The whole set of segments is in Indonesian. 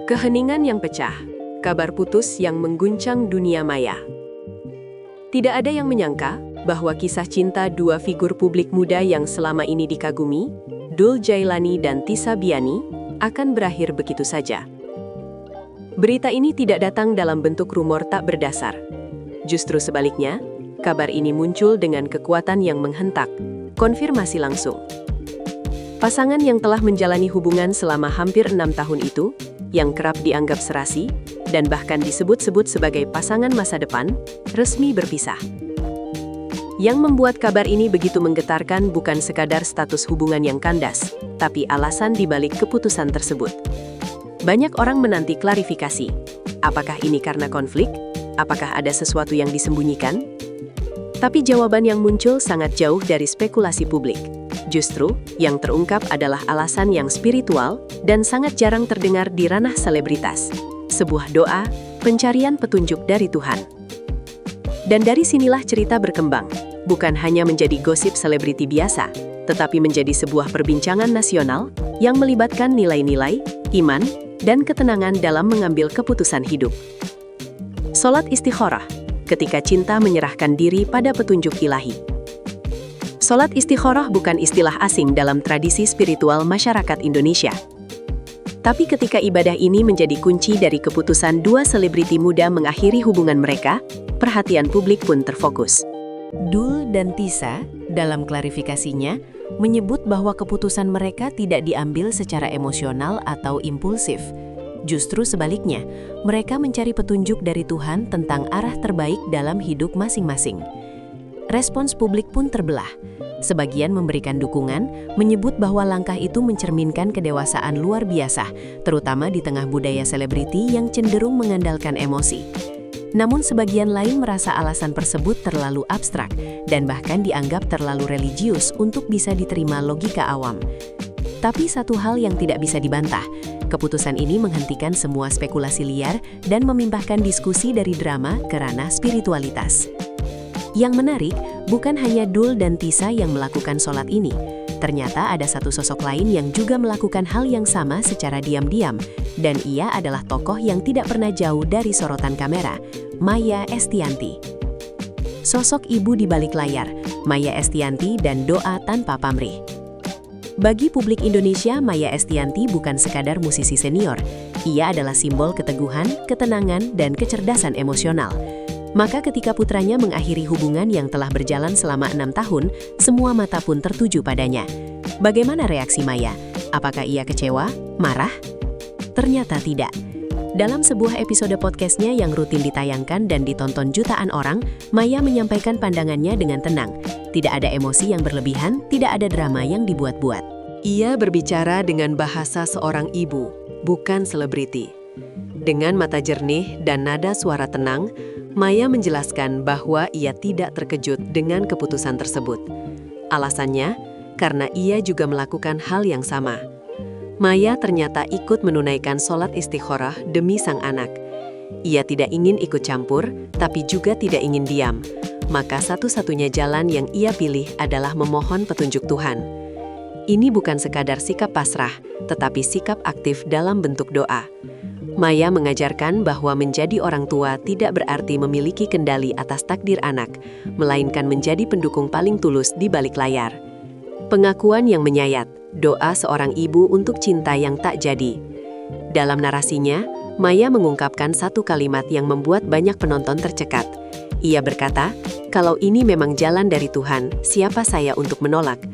Keheningan yang pecah, kabar putus yang mengguncang dunia maya. Tidak ada yang menyangka bahwa kisah cinta dua figur publik muda yang selama ini dikagumi, Dul Jailani dan Tisa Biani, akan berakhir begitu saja. Berita ini tidak datang dalam bentuk rumor tak berdasar. Justru sebaliknya, kabar ini muncul dengan kekuatan yang menghentak, konfirmasi langsung. Pasangan yang telah menjalani hubungan selama hampir 6 tahun itu, yang kerap dianggap serasi, dan bahkan disebut-sebut sebagai pasangan masa depan, resmi berpisah. Yang membuat kabar ini begitu menggetarkan bukan sekadar status hubungan yang kandas, tapi alasan dibalik keputusan tersebut. Banyak orang menanti klarifikasi. Apakah ini karena konflik? Apakah ada sesuatu yang disembunyikan? Tapi jawaban yang muncul sangat jauh dari spekulasi publik. Justru, yang terungkap adalah alasan yang spiritual dan sangat jarang terdengar di ranah selebritas. Sebuah doa, pencarian petunjuk dari Tuhan. Dan dari sinilah cerita berkembang, bukan hanya menjadi gosip selebriti biasa, tetapi menjadi sebuah perbincangan nasional yang melibatkan nilai-nilai, iman, dan ketenangan dalam mengambil keputusan hidup. Salat istikharah, ketika cinta menyerahkan diri pada petunjuk ilahi. Salat istikharah bukan istilah asing dalam tradisi spiritual masyarakat Indonesia. Tapi ketika ibadah ini menjadi kunci dari keputusan dua selebriti muda mengakhiri hubungan mereka, perhatian publik pun terfokus. Dul dan Tisa, dalam klarifikasinya, menyebut bahwa keputusan mereka tidak diambil secara emosional atau impulsif. Justru sebaliknya, mereka mencari petunjuk dari Tuhan tentang arah terbaik dalam hidup masing-masing. Respons publik pun terbelah. Sebagian memberikan dukungan, menyebut bahwa langkah itu mencerminkan kedewasaan luar biasa, terutama di tengah budaya selebriti yang cenderung mengandalkan emosi. Namun sebagian lain merasa alasan tersebut terlalu abstrak dan bahkan dianggap terlalu religius untuk bisa diterima logika awam. Tapi satu hal yang tidak bisa dibantah, keputusan ini menghentikan semua spekulasi liar dan memimpahkan diskusi dari drama ke ranah spiritualitas. Yang menarik, bukan hanya Dul dan Tisa yang melakukan sholat ini. Ternyata ada satu sosok lain yang juga melakukan hal yang sama secara diam-diam, dan ia adalah tokoh yang tidak pernah jauh dari sorotan kamera, Maia Estianty. Sosok ibu di balik layar, Maia Estianty dan doa tanpa pamrih. Bagi publik Indonesia, Maia Estianty bukan sekadar musisi senior. Ia adalah simbol keteguhan, ketenangan, dan kecerdasan emosional. Maka ketika putranya mengakhiri hubungan yang telah berjalan selama 6 tahun, semua mata pun tertuju padanya. Bagaimana reaksi Maia? Apakah ia kecewa? Marah? Ternyata tidak. Dalam sebuah episode podcastnya yang rutin ditayangkan dan ditonton jutaan orang, Maia menyampaikan pandangannya dengan tenang. Tidak ada emosi yang berlebihan, tidak ada drama yang dibuat-buat. Ia berbicara dengan bahasa seorang ibu, bukan selebriti. Dengan mata jernih dan nada suara tenang, Maia menjelaskan bahwa ia tidak terkejut dengan keputusan tersebut. Alasannya, karena ia juga melakukan hal yang sama. Maia ternyata ikut menunaikan sholat istikharah demi sang anak. Ia tidak ingin ikut campur, tapi juga tidak ingin diam. Maka satu-satunya jalan yang ia pilih adalah memohon petunjuk Tuhan. Ini bukan sekadar sikap pasrah, tetapi sikap aktif dalam bentuk doa. Maia mengajarkan bahwa menjadi orang tua tidak berarti memiliki kendali atas takdir anak, melainkan menjadi pendukung paling tulus di balik layar. Pengakuan yang menyayat, doa seorang ibu untuk cinta yang tak jadi. Dalam narasinya, Maia mengungkapkan satu kalimat yang membuat banyak penonton tercekat. Ia berkata, "Kalau ini memang jalan dari Tuhan, siapa saya untuk menolak?"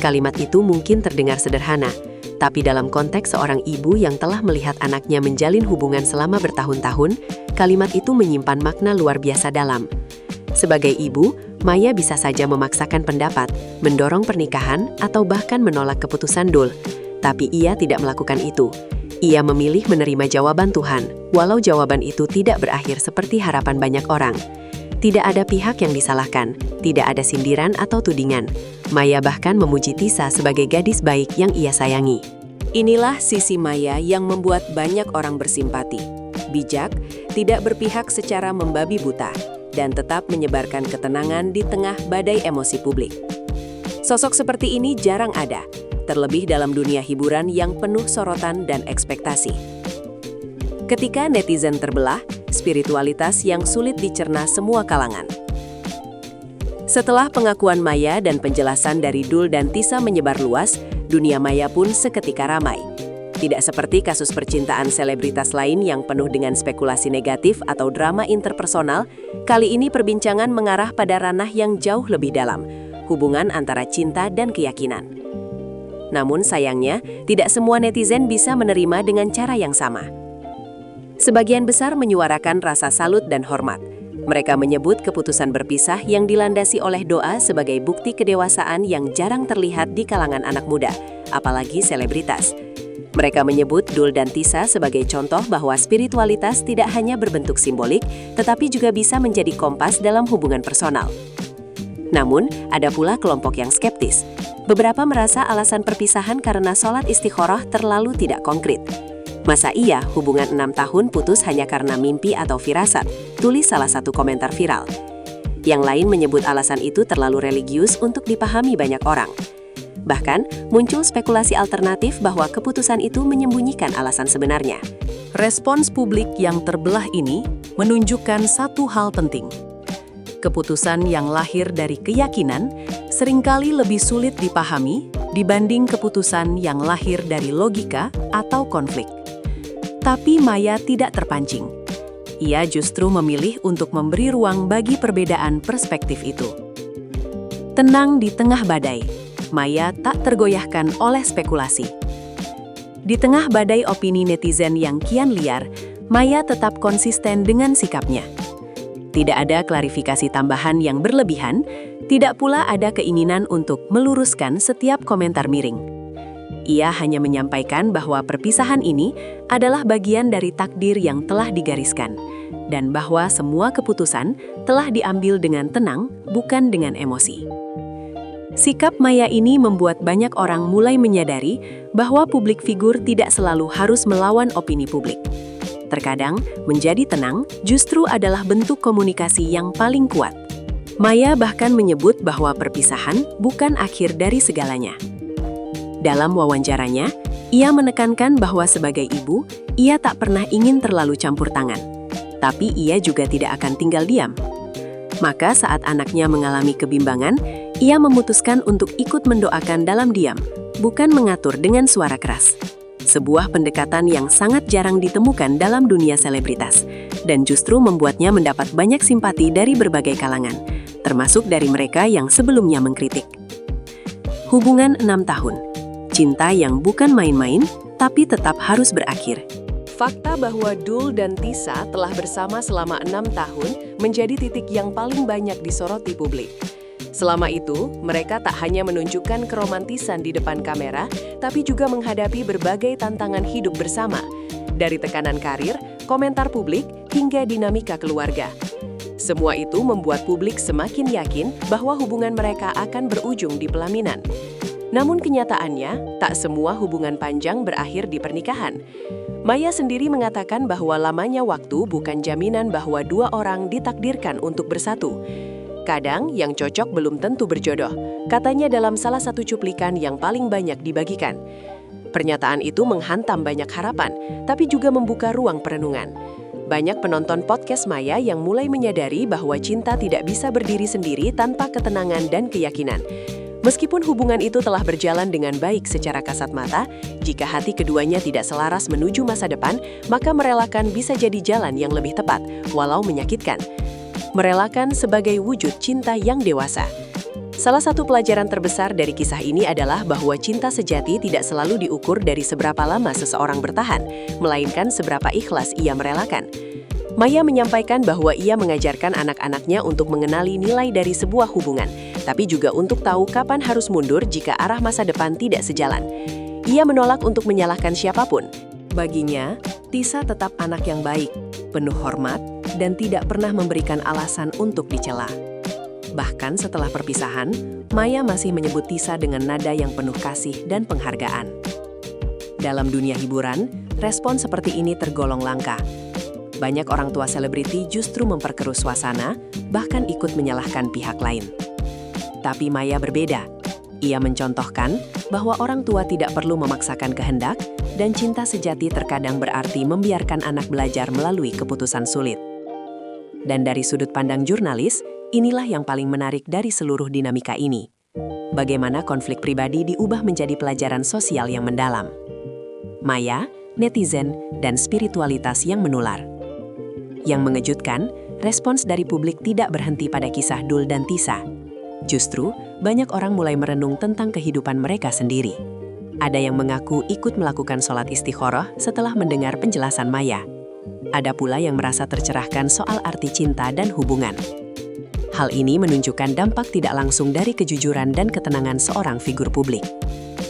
Kalimat itu mungkin terdengar sederhana, tapi dalam konteks seorang ibu yang telah melihat anaknya menjalin hubungan selama bertahun-tahun, kalimat itu menyimpan makna luar biasa dalam. Sebagai ibu, Maia bisa saja memaksakan pendapat, mendorong pernikahan, atau bahkan menolak keputusan Dul. Tapi ia tidak melakukan itu. Ia memilih menerima jawaban Tuhan, walau jawaban itu tidak berakhir seperti harapan banyak orang. Tidak ada pihak yang disalahkan, tidak ada sindiran atau tudingan. Maia bahkan memuji Tisa sebagai gadis baik yang ia sayangi. Inilah sisi Maia yang membuat banyak orang bersimpati. Bijak, tidak berpihak secara membabi buta, dan tetap menyebarkan ketenangan di tengah badai emosi publik. Sosok seperti ini jarang ada, terlebih dalam dunia hiburan yang penuh sorotan dan ekspektasi. Ketika netizen terbelah, spiritualitas yang sulit dicerna semua kalangan. Setelah pengakuan Maya dan penjelasan dari Doel dan Tisa menyebar luas, dunia maya pun seketika ramai. Tidak seperti kasus percintaan selebritas lain yang penuh dengan spekulasi negatif atau drama interpersonal, kali ini perbincangan mengarah pada ranah yang jauh lebih dalam, hubungan antara cinta dan keyakinan. Namun sayangnya, tidak semua netizen bisa menerima dengan cara yang sama. Sebagian besar menyuarakan rasa salut dan hormat. Mereka menyebut keputusan berpisah yang dilandasi oleh doa sebagai bukti kedewasaan yang jarang terlihat di kalangan anak muda, apalagi selebritas. Mereka menyebut Doel dan Tisa sebagai contoh bahwa spiritualitas tidak hanya berbentuk simbolik, tetapi juga bisa menjadi kompas dalam hubungan personal. Namun, ada pula kelompok yang skeptis. Beberapa merasa alasan perpisahan karena sholat istikharah terlalu tidak konkret. Masa iya hubungan 6 tahun putus hanya karena mimpi atau firasat? Tulis salah satu komentar viral. Yang lain menyebut alasan itu terlalu religius untuk dipahami banyak orang. Bahkan, muncul spekulasi alternatif bahwa keputusan itu menyembunyikan alasan sebenarnya. Respons publik yang terbelah ini menunjukkan satu hal penting. Keputusan yang lahir dari keyakinan seringkali lebih sulit dipahami dibanding keputusan yang lahir dari logika atau konflik. Tapi Maya tidak terpancing. Ia justru memilih untuk memberi ruang bagi perbedaan perspektif itu. Tenang di tengah badai, Maya tak tergoyahkan oleh spekulasi. Di tengah badai opini netizen yang kian liar, Maya tetap konsisten dengan sikapnya. Tidak ada klarifikasi tambahan yang berlebihan, tidak pula ada keinginan untuk meluruskan setiap komentar miring. Ia hanya menyampaikan bahwa perpisahan ini adalah bagian dari takdir yang telah digariskan, dan bahwa semua keputusan telah diambil dengan tenang, bukan dengan emosi. Sikap Maya ini membuat banyak orang mulai menyadari bahwa publik figur tidak selalu harus melawan opini publik. Terkadang, menjadi tenang justru adalah bentuk komunikasi yang paling kuat. Maya bahkan menyebut bahwa perpisahan bukan akhir dari segalanya. Dalam wawancaranya, ia menekankan bahwa sebagai ibu, ia tak pernah ingin terlalu campur tangan. Tapi ia juga tidak akan tinggal diam. Maka saat anaknya mengalami kebimbangan, ia memutuskan untuk ikut mendoakan dalam diam, bukan mengatur dengan suara keras. Sebuah pendekatan yang sangat jarang ditemukan dalam dunia selebritas, dan justru membuatnya mendapat banyak simpati dari berbagai kalangan, termasuk dari mereka yang sebelumnya mengkritik. Hubungan 6 tahun, cinta yang bukan main-main, tapi tetap harus berakhir. Fakta bahwa Doel dan Tisa telah bersama selama 6 tahun menjadi titik yang paling banyak disoroti publik. Selama itu, mereka tak hanya menunjukkan keromantisan di depan kamera, tapi juga menghadapi berbagai tantangan hidup bersama, dari tekanan karir, komentar publik, hingga dinamika keluarga. Semua itu membuat publik semakin yakin bahwa hubungan mereka akan berujung di pelaminan. Namun kenyataannya, tak semua hubungan panjang berakhir di pernikahan. Maya sendiri mengatakan bahwa lamanya waktu bukan jaminan bahwa dua orang ditakdirkan untuk bersatu. Kadang yang cocok belum tentu berjodoh, katanya dalam salah satu cuplikan yang paling banyak dibagikan. Pernyataan itu menghantam banyak harapan, tapi juga membuka ruang perenungan. Banyak penonton podcast Maya yang mulai menyadari bahwa cinta tidak bisa berdiri sendiri tanpa ketenangan dan keyakinan. Meskipun hubungan itu telah berjalan dengan baik secara kasat mata, jika hati keduanya tidak selaras menuju masa depan, maka merelakan bisa jadi jalan yang lebih tepat, walau menyakitkan. Merelakan sebagai wujud cinta yang dewasa. Salah satu pelajaran terbesar dari kisah ini adalah bahwa cinta sejati tidak selalu diukur dari seberapa lama seseorang bertahan, melainkan seberapa ikhlas ia merelakan. Maya menyampaikan bahwa ia mengajarkan anak-anaknya untuk mengenali nilai dari sebuah hubungan, tapi juga untuk tahu kapan harus mundur jika arah masa depan tidak sejalan. Ia menolak untuk menyalahkan siapapun. Baginya, Tisa tetap anak yang baik, penuh hormat, dan tidak pernah memberikan alasan untuk dicela. Bahkan setelah perpisahan, Maya masih menyebut Tisa dengan nada yang penuh kasih dan penghargaan. Dalam dunia hiburan, respon seperti ini tergolong langka. Banyak orang tua selebriti justru memperkeruh suasana, bahkan ikut menyalahkan pihak lain. Tapi Maya berbeda. Ia mencontohkan bahwa orang tua tidak perlu memaksakan kehendak, Dan cinta sejati terkadang berarti membiarkan anak belajar melalui keputusan sulit. Dan dari sudut pandang jurnalis, inilah yang paling menarik dari seluruh dinamika ini. Bagaimana konflik pribadi diubah menjadi pelajaran sosial yang mendalam. Maya, netizen, dan spiritualitas yang menular. Yang mengejutkan, respons dari publik tidak berhenti pada kisah Dul dan Tisa. Justru, banyak orang mulai merenung tentang kehidupan mereka sendiri. Ada yang mengaku ikut melakukan sholat istikharah setelah mendengar penjelasan Maya. Ada pula yang merasa tercerahkan soal arti cinta dan hubungan. Hal ini menunjukkan dampak tidak langsung dari kejujuran dan ketenangan seorang figur publik.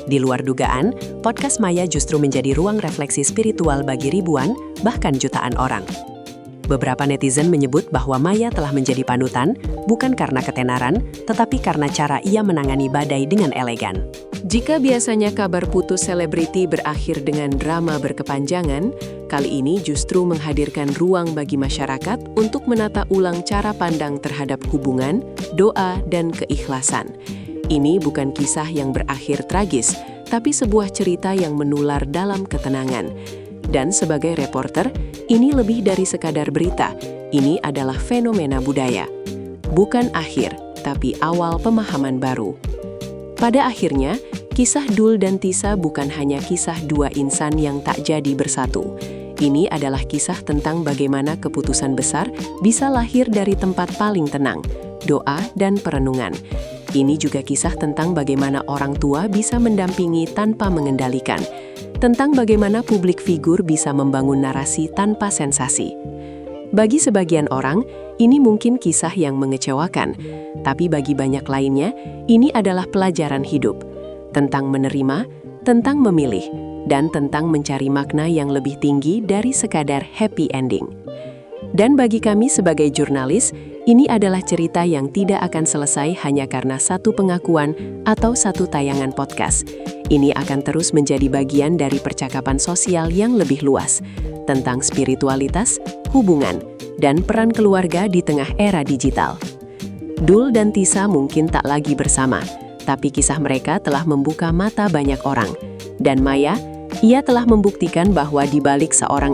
Di luar dugaan, podcast Maya justru menjadi ruang refleksi spiritual bagi ribuan, bahkan jutaan orang. Beberapa netizen menyebut bahwa Maya telah menjadi panutan, bukan karena ketenaran, tetapi karena cara ia menangani badai dengan elegan. Jika biasanya kabar putus selebriti berakhir dengan drama berkepanjangan, kali ini justru menghadirkan ruang bagi masyarakat untuk menata ulang cara pandang terhadap hubungan, doa, dan keikhlasan. Ini bukan kisah yang berakhir tragis, tapi sebuah cerita yang menular dalam ketenangan. Dan sebagai reporter, ini lebih dari sekadar berita. Ini adalah fenomena budaya. Bukan akhir, tapi awal pemahaman baru. Pada akhirnya, kisah Dul dan Tisa bukan hanya kisah dua insan yang tak jadi bersatu. Ini adalah kisah tentang bagaimana keputusan besar bisa lahir dari tempat paling tenang, doa dan perenungan. Ini juga kisah tentang bagaimana orang tua bisa mendampingi tanpa mengendalikan. Tentang bagaimana publik figur bisa membangun narasi tanpa sensasi. Bagi sebagian orang, ini mungkin kisah yang mengecewakan, tapi bagi banyak lainnya, ini adalah pelajaran hidup. Tentang menerima, tentang memilih, dan tentang mencari makna yang lebih tinggi dari sekadar happy ending. Dan bagi kami sebagai jurnalis, ini adalah cerita yang tidak akan selesai hanya karena satu pengakuan atau satu tayangan podcast. Ini akan terus menjadi bagian dari percakapan sosial yang lebih luas tentang spiritualitas, hubungan, dan peran keluarga di tengah era digital. Dul dan Tisa mungkin tak lagi bersama, tapi kisah mereka telah membuka mata banyak orang. Dan Maya, ia telah membuktikan bahwa di balik seorang